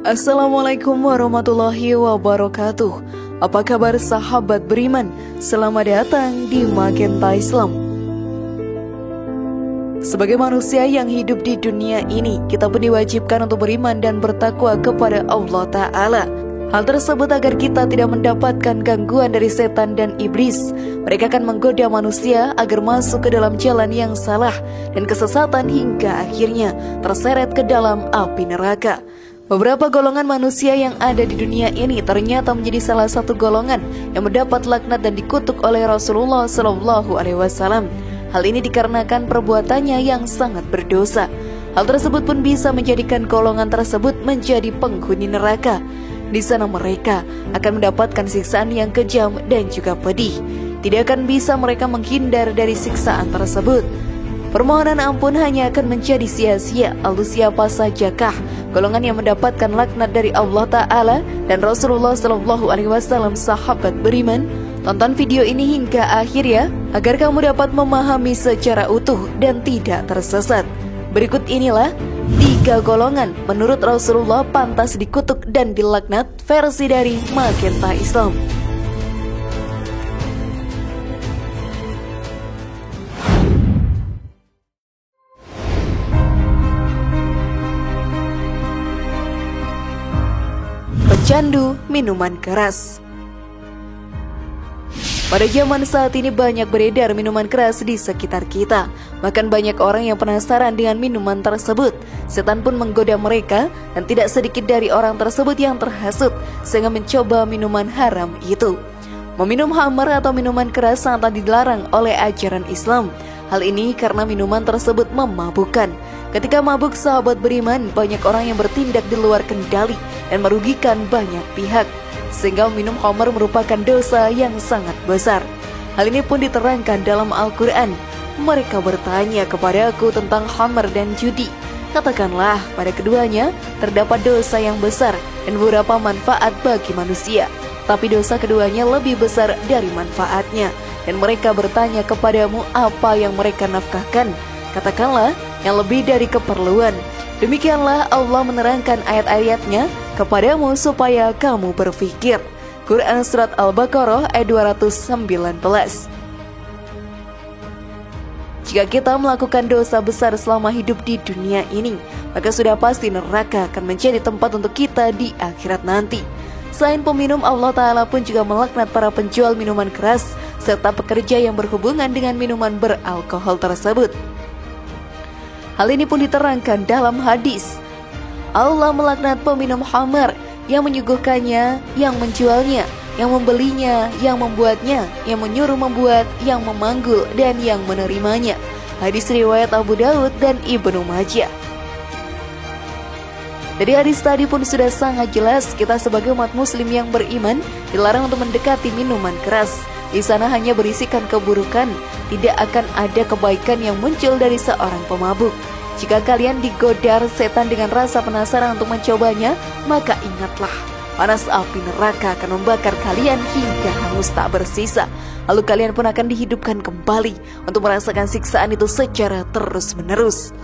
Assalamualaikum warahmatullahi wabarakatuh. Apa kabar sahabat beriman? Selamat datang di Magenta Islam. Sebagai manusia yang hidup di dunia ini, kita pun diwajibkan untuk beriman dan bertakwa kepada Allah Ta'ala. Hal tersebut agar kita tidak mendapatkan gangguan dari setan dan iblis. Mereka akan menggoda manusia agar masuk ke dalam jalan yang salah dan kesesatan hingga akhirnya terseret ke dalam api neraka. Beberapa golongan manusia yang ada di dunia ini ternyata menjadi salah satu golongan yang mendapat laknat dan dikutuk oleh Rasulullah SAW. Hal ini dikarenakan perbuatannya yang sangat berdosa. Hal tersebut pun bisa menjadikan golongan tersebut menjadi penghuni neraka. Di sana mereka akan mendapatkan siksaan yang kejam dan juga pedih. Tidak akan bisa mereka menghindar dari siksaan tersebut. Permohonan ampun hanya akan menjadi sia-sia. Lalu siapa sajakah golongan yang mendapatkan laknat dari Allah Ta'ala dan Rasulullah SAW? Sahabat beriman, tonton video ini hingga akhir ya, agar kamu dapat memahami secara utuh dan tidak tersesat. Berikut inilah 3 golongan menurut Rasulullah pantas dikutuk dan dilaknat versi dari Magenta Islam. Pecandu minuman keras. Pada zaman saat ini banyak beredar minuman keras di sekitar kita. Bahkan banyak orang yang penasaran dengan minuman tersebut. Setan pun menggoda mereka dan tidak sedikit dari orang tersebut yang terhasut sehingga mencoba minuman haram itu. Meminum khamar atau minuman keras sangat dilarang oleh ajaran Islam. Hal ini karena minuman tersebut memabukkan. Ketika mabuk, sahabat beriman, banyak orang yang bertindak di luar kendali dan merugikan banyak pihak, sehingga minum khamar merupakan dosa yang sangat besar. Hal ini pun diterangkan dalam Al-Quran. Mereka bertanya kepada aku tentang khamar dan judi. Katakanlah, pada keduanya terdapat dosa yang besar dan beberapa manfaat bagi manusia, tapi dosa keduanya lebih besar dari manfaatnya. Dan mereka bertanya kepadamu apa yang mereka nafkahkan. Katakanlah, yang lebih dari keperluan. Demikianlah Allah menerangkan ayat-ayatnya kepadamu supaya kamu berpikir. Quran Surat Al-Baqarah ayat 219. Jika kita melakukan dosa besar selama hidup di dunia ini, maka sudah pasti neraka akan menjadi tempat untuk kita di akhirat nanti. Selain peminum, Allah Ta'ala pun juga melaknat para penjual minuman keras serta pekerja yang berhubungan dengan minuman beralkohol tersebut. Hal ini pun diterangkan dalam hadis. Allah melaknat peminum khamar yang menyuguhkannya, yang menjualnya, yang membelinya, yang membuatnya, yang menyuruh membuat, yang memanggul, dan yang menerimanya. Hadis riwayat Abu Daud dan Ibnu Majah. Dari hadis tadi pun sudah sangat jelas kita sebagai umat muslim yang beriman dilarang untuk mendekati minuman keras. Di sana hanya berisikan keburukan, tidak akan ada kebaikan yang muncul dari seorang pemabuk. Jika kalian digoda setan dengan rasa penasaran untuk mencobanya, maka ingatlah, panas api neraka akan membakar kalian hingga hangus tak bersisa. Lalu kalian pun akan dihidupkan kembali untuk merasakan siksaan itu secara terus-menerus.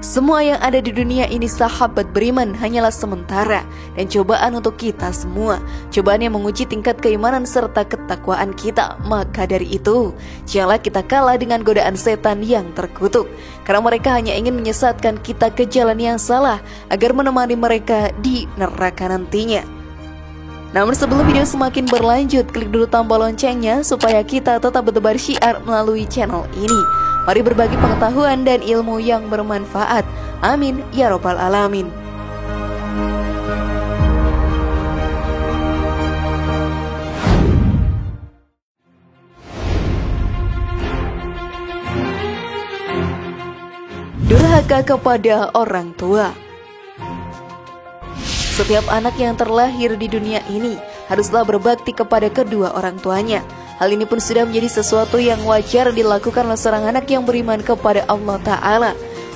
Semua yang ada di dunia ini, sahabat beriman, hanyalah sementara dan cobaan untuk kita semua. Cobaan yang menguji tingkat keimanan serta ketakwaan kita. Maka dari itu, janganlah kita kalah dengan godaan setan yang terkutuk, karena mereka hanya ingin menyesatkan kita ke jalan yang salah agar menemani mereka di neraka nantinya. Namun sebelum video semakin berlanjut, klik dulu tombol loncengnya supaya kita tetap bertebar syiar melalui channel ini. Mari berbagi pengetahuan dan ilmu yang bermanfaat. Amin ya robbal alamin. Durhaka kepada orang tua. Setiap anak yang terlahir di dunia ini haruslah berbakti kepada kedua orang tuanya. Hal ini pun sudah menjadi sesuatu yang wajar dilakukan oleh seorang anak yang beriman kepada Allah Ta'ala.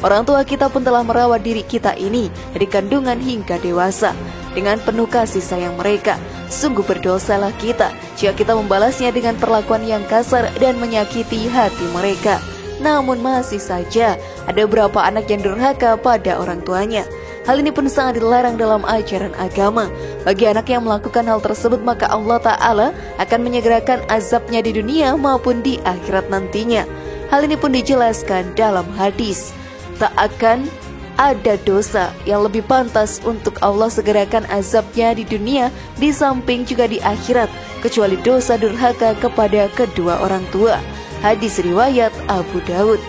Orang tua kita pun telah merawat diri kita ini dari kandungan hingga dewasa dengan penuh kasih sayang mereka. Sungguh berdosalah kita jika kita membalasnya dengan perlakuan yang kasar dan menyakiti hati mereka. Namun masih saja ada beberapa anak yang durhaka pada orang tuanya. Hal ini pun sangat dilarang dalam ajaran agama. Bagi anak yang melakukan hal tersebut, maka Allah Ta'ala akan menyegerakan azabnya di dunia maupun di akhirat nantinya. Hal ini pun dijelaskan dalam hadis. Tak akan ada dosa yang lebih pantas untuk Allah segerakan azabnya di dunia di samping juga di akhirat, kecuali dosa durhaka kepada kedua orang tua. Hadis riwayat Abu Daud.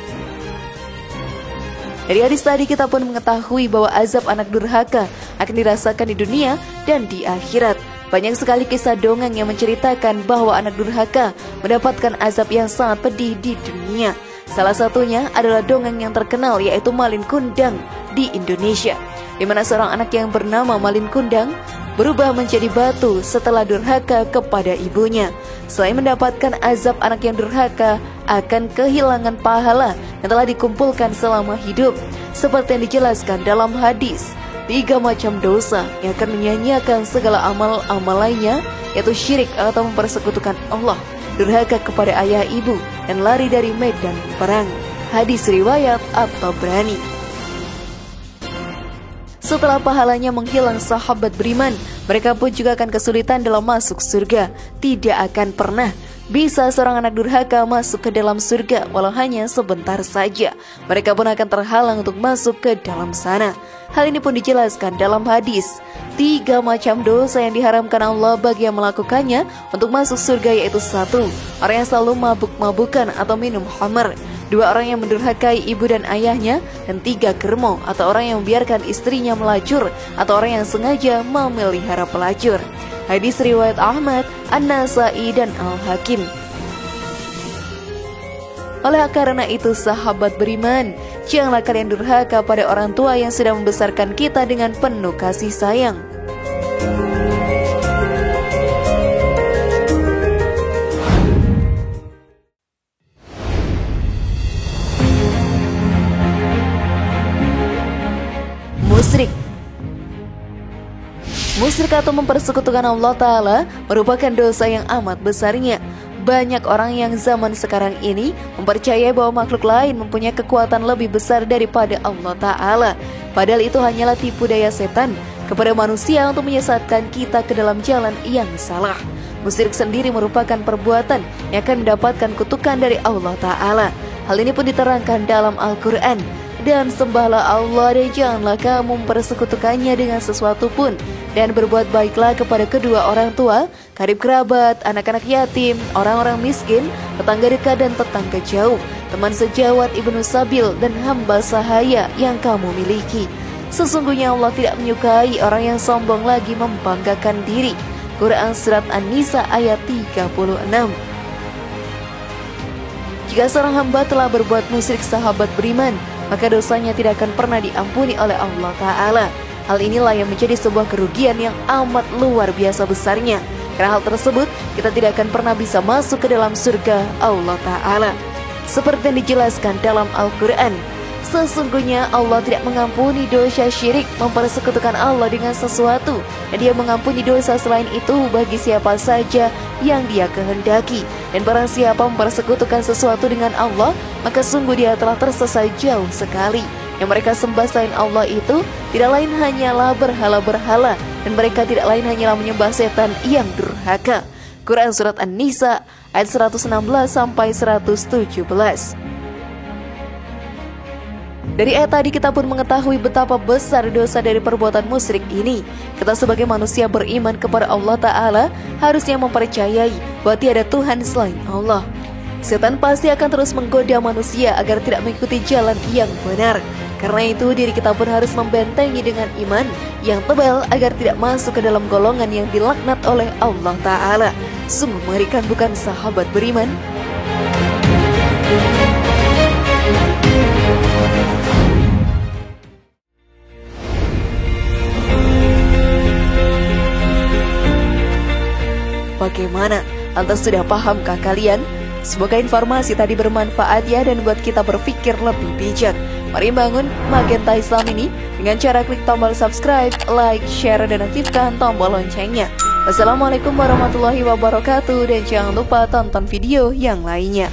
Dari hadis tadi kita pun mengetahui bahwa azab anak durhaka akan dirasakan di dunia dan di akhirat. Banyak sekali kisah dongeng yang menceritakan bahwa anak durhaka mendapatkan azab yang sangat pedih di dunia. Salah satunya adalah dongeng yang terkenal, yaitu Malin Kundang di Indonesia, di mana seorang anak yang bernama Malin Kundang berubah menjadi batu setelah durhaka kepada ibunya. Selain mendapatkan azab, anak yang durhaka akan kehilangan pahala yang telah dikumpulkan selama hidup. Seperti yang dijelaskan dalam hadis, 3 macam dosa yang akan menyanyiakan segala amal-amal lainnya, yaitu syirik atau mempersekutukan Allah, durhaka kepada ayah ibu, dan lari dari medan perang. Hadis riwayat At-Tabrani. Setelah pahalanya menghilang sahabat beriman, mereka pun juga akan kesulitan dalam masuk surga. Tidak akan pernah bisa seorang anak durhaka masuk ke dalam surga, walau hanya sebentar saja. Mereka pun akan terhalang untuk masuk ke dalam sana. Hal ini pun dijelaskan dalam hadis. 3 macam dosa yang diharamkan Allah bagi yang melakukannya untuk masuk surga, yaitu 1. Orang yang selalu mabuk-mabukan atau minum khamr, 2. Orang yang mendurhakai ibu dan ayahnya, dan 3. Germo atau orang yang membiarkan istrinya melacur atau orang yang sengaja memelihara pelacur. Hadis riwayat Ahmad, An-Nasai, dan Al-Hakim. Oleh karena itu sahabat beriman, janganlah kalian durhaka pada orang tua yang sudah membesarkan kita dengan penuh kasih sayang. Musyrik atau mempersekutukan Allah Ta'ala merupakan dosa yang amat besarnya. Banyak orang yang zaman sekarang ini mempercayai bahwa makhluk lain mempunyai kekuatan lebih besar daripada Allah Ta'ala. Padahal itu hanyalah tipu daya setan kepada manusia untuk menyesatkan kita ke dalam jalan yang salah. Musyrik sendiri merupakan perbuatan yang akan mendapatkan kutukan dari Allah Ta'ala. Hal ini pun diterangkan dalam Al-Quran. Dan sembahlah Allah dan janganlah kamu mempersekutukannya dengan sesuatu pun, dan berbuat baiklah kepada kedua orang tua, karib kerabat, anak-anak yatim, orang-orang miskin, tetangga dekat dan tetangga jauh, teman sejawat, ibnu sabil, dan hamba sahaya yang kamu miliki. Sesungguhnya Allah tidak menyukai orang yang sombong lagi membanggakan diri. Quran Surat An-Nisa ayat 36. Jika seorang hamba telah berbuat musyrik sahabat beriman, maka dosanya tidak akan pernah diampuni oleh Allah Ta'ala. Hal inilah yang menjadi sebuah kerugian yang amat luar biasa besarnya. Karena hal tersebut, kita tidak akan pernah bisa masuk ke dalam surga Allah Ta'ala. Seperti yang dijelaskan dalam Al-Quran, sesungguhnya Allah tidak mengampuni dosa syirik, mempersekutukan Allah dengan sesuatu, dan Dia mengampuni dosa selain itu bagi siapa saja yang Dia kehendaki. Dan barang siapa mempersekutukan sesuatu dengan Allah, maka sungguh dia telah tersesat jauh sekali. Yang mereka sembah selain Allah itu tidak lain hanyalah berhala-berhala, dan mereka tidak lain hanyalah menyembah setan yang durhaka. Quran Surat An-Nisa ayat 116-117. Dari ayat tadi kita pun mengetahui betapa besar dosa dari perbuatan musyrik ini. Kita sebagai manusia beriman kepada Allah Ta'ala harusnya mempercayai bahwa tiada Tuhan selain Allah. Setan pasti akan terus menggoda manusia agar tidak mengikuti jalan yang benar. Karena itu diri kita pun harus membentengi dengan iman yang tebal agar tidak masuk ke dalam golongan yang dilaknat oleh Allah Ta'ala. Sungguh mengerikan, bukan sahabat beriman? Bagaimana? Lantas sudah pahamkah kalian? Semoga informasi tadi bermanfaat ya, dan buat kita berpikir lebih bijak. Mari bangun Magenta Islam ini dengan cara klik tombol subscribe, like, share, dan aktifkan tombol loncengnya. Wassalamualaikum warahmatullahi wabarakatuh, dan jangan lupa tonton video yang lainnya.